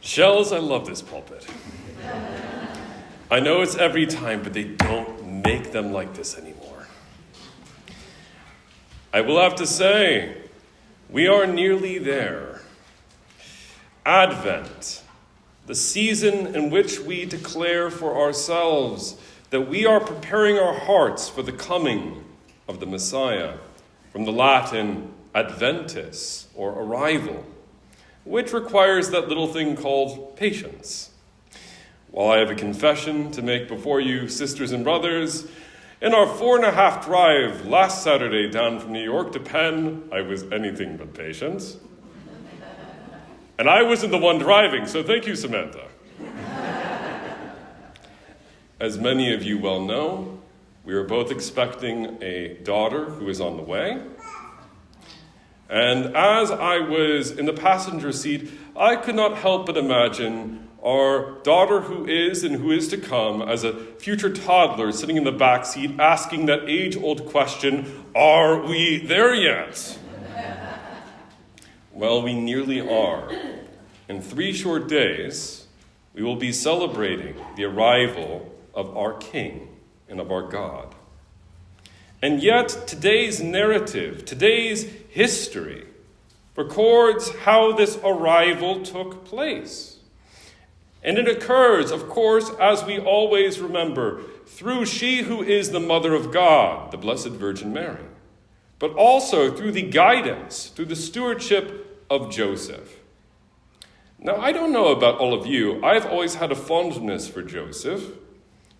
Shells, I love this pulpit. I know it's every time, but they don't make them like this anymore. I will have to say, we are nearly there. Advent, the season in which we declare for ourselves that we are preparing our hearts for the coming of the Messiah, from the Latin adventus, or arrival, which requires that little thing called patience. While I have a confession to make before you, sisters and brothers, in our 4.5 drive last Saturday down from New York to Penn, I was anything but patient. And I wasn't the one driving, so thank you, Samantha. As many of you well know, we are both expecting a daughter who is on the way. And as I was in the passenger seat, I could not help but imagine our daughter who is and who is to come as a future toddler sitting in the back seat asking that age-old question, are we there yet? Well, we nearly are. In 3 short days, we will be celebrating the arrival of our King and of our God. And yet, today's narrative, today's history, records how this arrival took place. And it occurs, of course, as we always remember, through she who is the Mother of God, the Blessed Virgin Mary, but also through the guidance, through the stewardship of Joseph. Now, I don't know about all of you. I've always had a fondness for Joseph.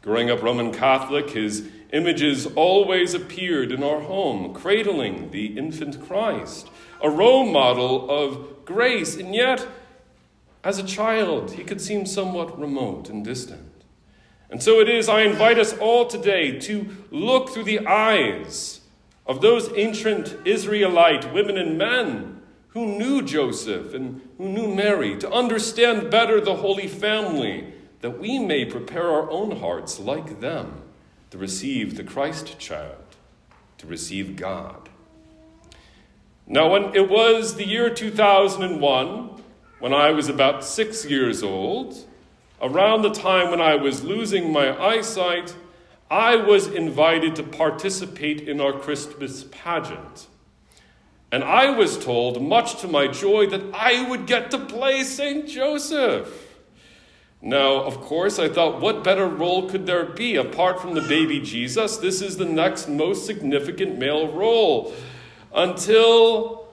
Growing up Roman Catholic, his images always appeared in our home, cradling the infant Christ, a role model of grace, and yet, as a child, he could seem somewhat remote and distant. And so it is, I invite us all today to look through the eyes of those ancient Israelite women and men who knew Joseph and who knew Mary, to understand better the Holy Family, that we may prepare our own hearts like them to receive the Christ child, to receive God. Now, when it was the year 2001, when I was about 6 years old, around the time when I was losing my eyesight, I was invited to participate in our Christmas pageant. And I was told, much to my joy, that I would get to play St. Joseph. Now, of course, I thought, what better role could there be? Apart from the baby Jesus, this is the next most significant male role. Until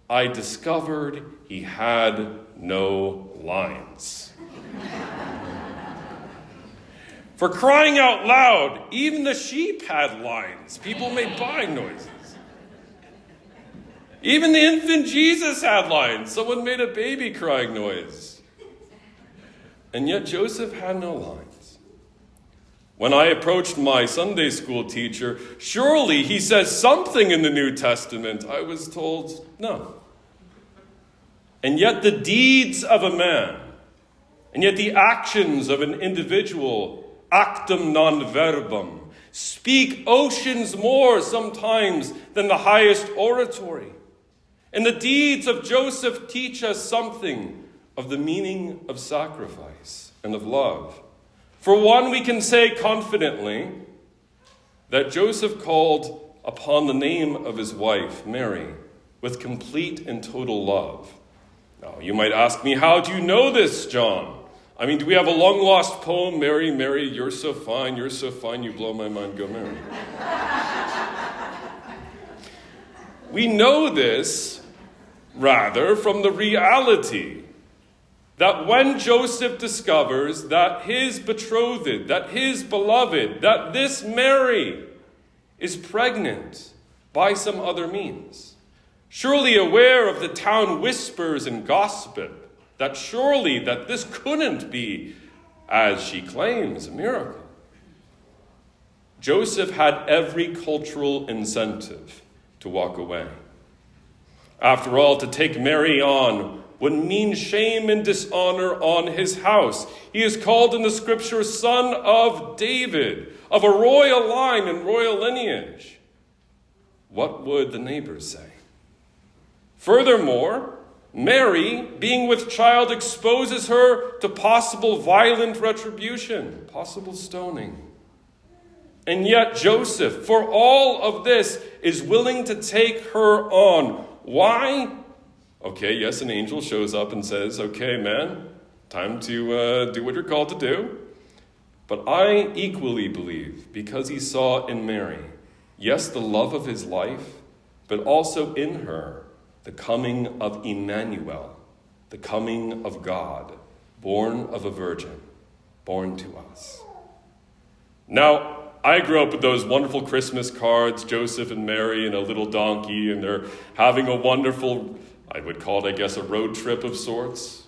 I discovered he had no lines. For crying out loud, even the sheep had lines. People made buying noises. Even the infant Jesus had lines. Someone made a baby crying noise. And yet Joseph had no lines. When I approached my Sunday school teacher, surely he says something in the New Testament. I was told no. And yet the deeds of a man, and yet the actions of an individual, actum non verbum, speak oceans more sometimes than the highest oratory. And the deeds of Joseph teach us something of the meaning of sacrifice and of love. For one, we can say confidently that Joseph called upon the name of his wife, Mary, with complete and total love. Now, you might ask me, how do you know this, John? I mean, do we have a long-lost poem, Mary, Mary, you're so fine, you blow my mind, go Mary. We know this, rather, from the reality that when Joseph discovers that his betrothed, that his beloved, that this Mary is pregnant by some other means, surely aware of the town whispers and gossip, that surely that this couldn't be, as she claims, a miracle. Joseph had every cultural incentive to walk away. After all, to take Mary on would mean shame and dishonor on his house. He is called in the scripture son of David, of a royal line and royal lineage. What would the neighbors say? Furthermore, Mary, being with child, exposes her to possible violent retribution, possible stoning. And yet Joseph, for all of this, is willing to take her on. Why? Okay, yes, an angel shows up and says, okay, man, time to do what you're called to do. But I equally believe, because he saw in Mary, yes, the love of his life, but also in her, the coming of Emmanuel, the coming of God, born of a virgin, born to us. Now, I grew up with those wonderful Christmas cards, Joseph and Mary and a little donkey, and they're having a wonderful, I would call it, I guess, a road trip of sorts.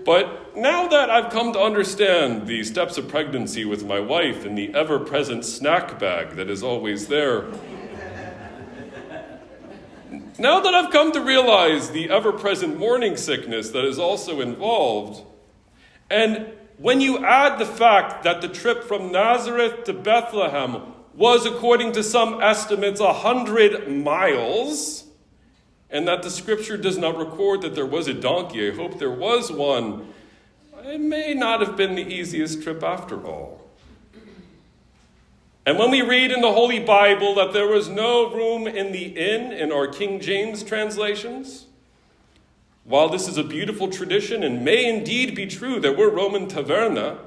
But now that I've come to understand the steps of pregnancy with my wife and the ever-present snack bag that is always there, now that I've come to realize the ever-present morning sickness that is also involved, and when you add the fact that the trip from Nazareth to Bethlehem was, according to some estimates, 100 miles, and that the scripture does not record that there was a donkey, I hope there was one, it may not have been the easiest trip after all. And when we read in the Holy Bible that there was no room in the inn in our King James translations, while this is a beautiful tradition and may indeed be true, there were Roman taverna,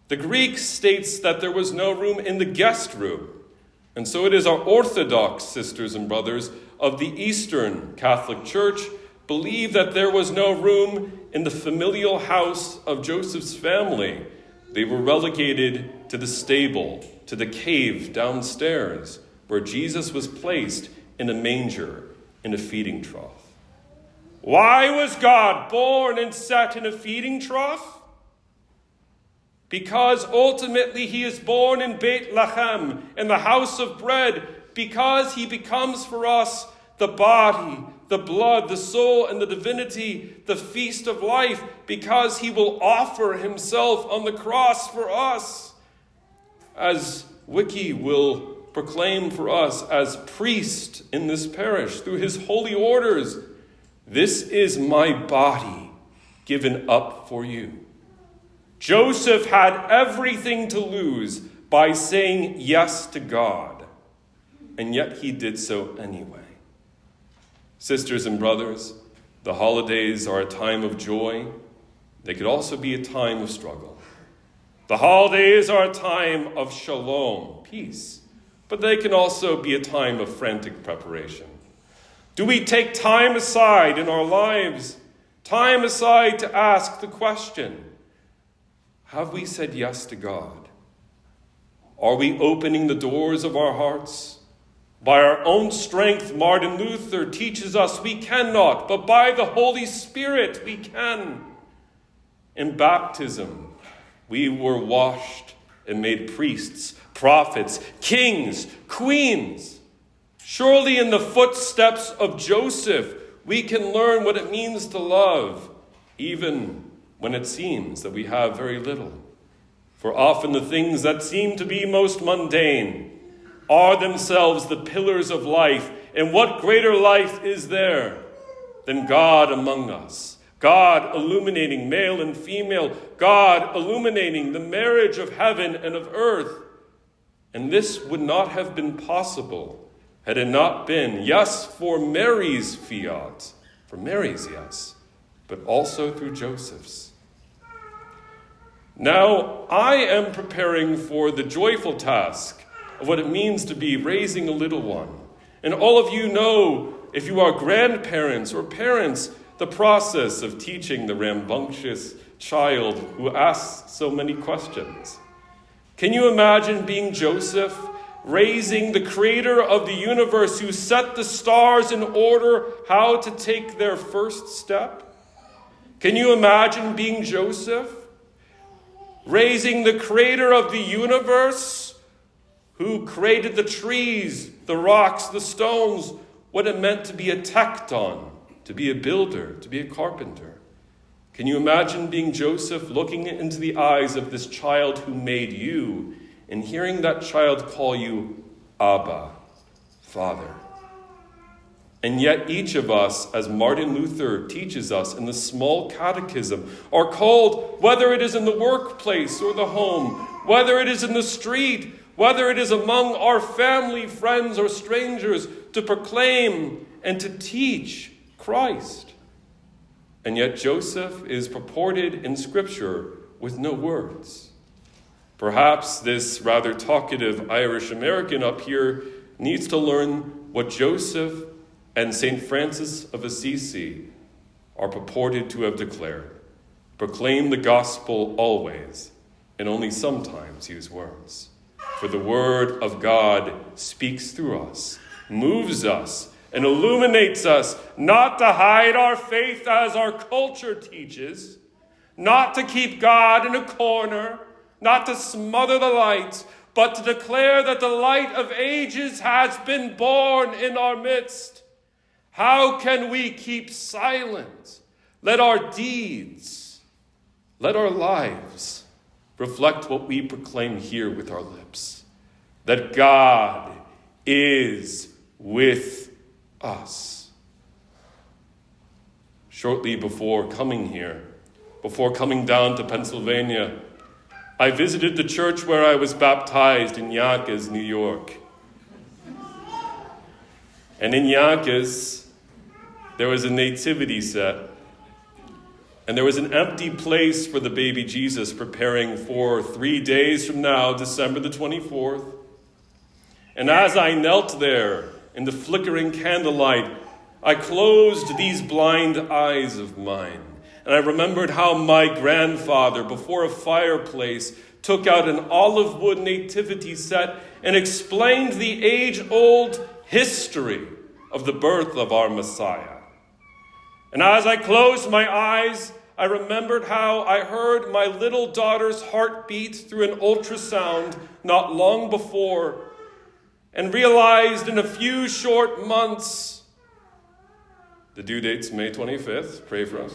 the Greek states that there was no room in the guest room. And so it is our Orthodox sisters and brothers of the Eastern Catholic Church believe that there was no room in the familial house of Joseph's family. They were relegated to the stable, to the cave downstairs, where Jesus was placed in a manger, in a feeding trough. Why was God born and set in a feeding trough? Because ultimately he is born in Beit Lechem, in the house of bread, because he becomes for us the body, the blood, the soul, and the divinity, the feast of life, because he will offer himself on the cross for us, as Wiki will proclaim for us as priest in this parish through his holy orders. This is my body given up for you. Joseph had everything to lose by saying yes to God, and yet he did so anyway. Sisters and brothers, the holidays are a time of joy. They could also be a time of struggle. The holidays are a time of shalom, peace, but they can also be a time of frantic preparation. Do we take time aside in our lives, time aside to ask the question, have we said yes to God? Are we opening the doors of our hearts? By our own strength, Martin Luther teaches us we cannot, but by the Holy Spirit we can. In baptism, we were washed and made priests, prophets, kings, queens. Surely in the footsteps of Joseph, we can learn what it means to love, even when it seems that we have very little. For often the things that seem to be most mundane are themselves the pillars of life. And what greater life is there than God among us? God illuminating male and female. God illuminating the marriage of heaven and of earth. And this would not have been possible had it not been, yes, for Mary's fiat, for Mary's yes, but also through Joseph's. Now, I am preparing for the joyful task of what it means to be raising a little one. And all of you know, if you are grandparents or parents, the process of teaching the rambunctious child who asks so many questions. Can you imagine being Joseph, raising the creator of the universe who set the stars in order how to take their first step? Can you imagine being Joseph, raising the creator of the universe who created the trees, the rocks, the stones, what it meant to be a tekton, to be a builder, to be a carpenter? Can you imagine being Joseph, looking into the eyes of this child who made you and hearing that child call you Abba, Father? And yet each of us, as Martin Luther teaches us in the small catechism, are called, whether it is in the workplace or the home, whether it is in the street, whether it is among our family, friends, or strangers, to proclaim and to teach Christ. And yet Joseph is purported in Scripture with no words. Perhaps this rather talkative Irish American up here needs to learn what Joseph and St. Francis of Assisi are purported to have declared. Proclaim the gospel always, and only sometimes use words. For the word of God speaks through us, moves us, and illuminates us, not to hide our faith as our culture teaches, not to keep God in a corner, not to smother the light, but to declare that the light of ages has been born in our midst. How can we keep silent? Let our deeds, let our lives reflect what we proclaim here with our lips, that God is with us. Shortly before coming here, before coming down to Pennsylvania, I visited the church where I was baptized in Yonkers, New York. And in Yonkers, there was a nativity set, and there was an empty place for the baby Jesus preparing for 3 days from now, December the 24th. And as I knelt there in the flickering candlelight, I closed these blind eyes of mine. And I remembered how my grandfather, before a fireplace, took out an olive wood nativity set and explained the age-old history of the birth of our Messiah. And as I closed my eyes, I remembered how I heard my little daughter's heartbeat through an ultrasound not long before, and realized in a few short months, the due date's May 25th, pray for us,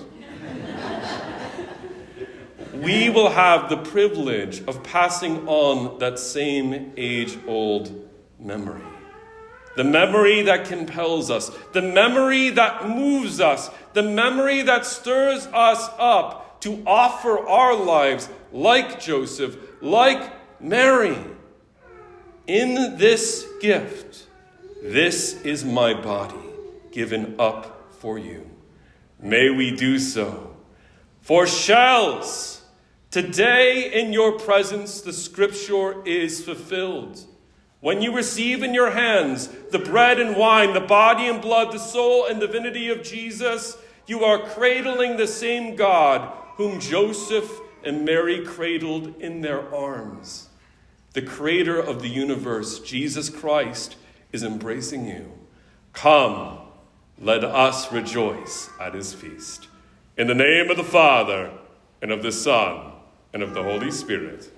we will have the privilege of passing on that same age-old memory. The memory that compels us, the memory that moves us, the memory that stirs us up to offer our lives like Joseph, like Mary. In this gift, this is my body given up for you. May we do so. For shells, today in your presence the scripture is fulfilled. When you receive in your hands the bread and wine, the body and blood, the soul and divinity of Jesus, you are cradling the same God whom Joseph and Mary cradled in their arms. The creator of the universe, Jesus Christ, is embracing you. Come, let us rejoice at his feast. In the name of the Father, and of the Son, and of the Holy Spirit.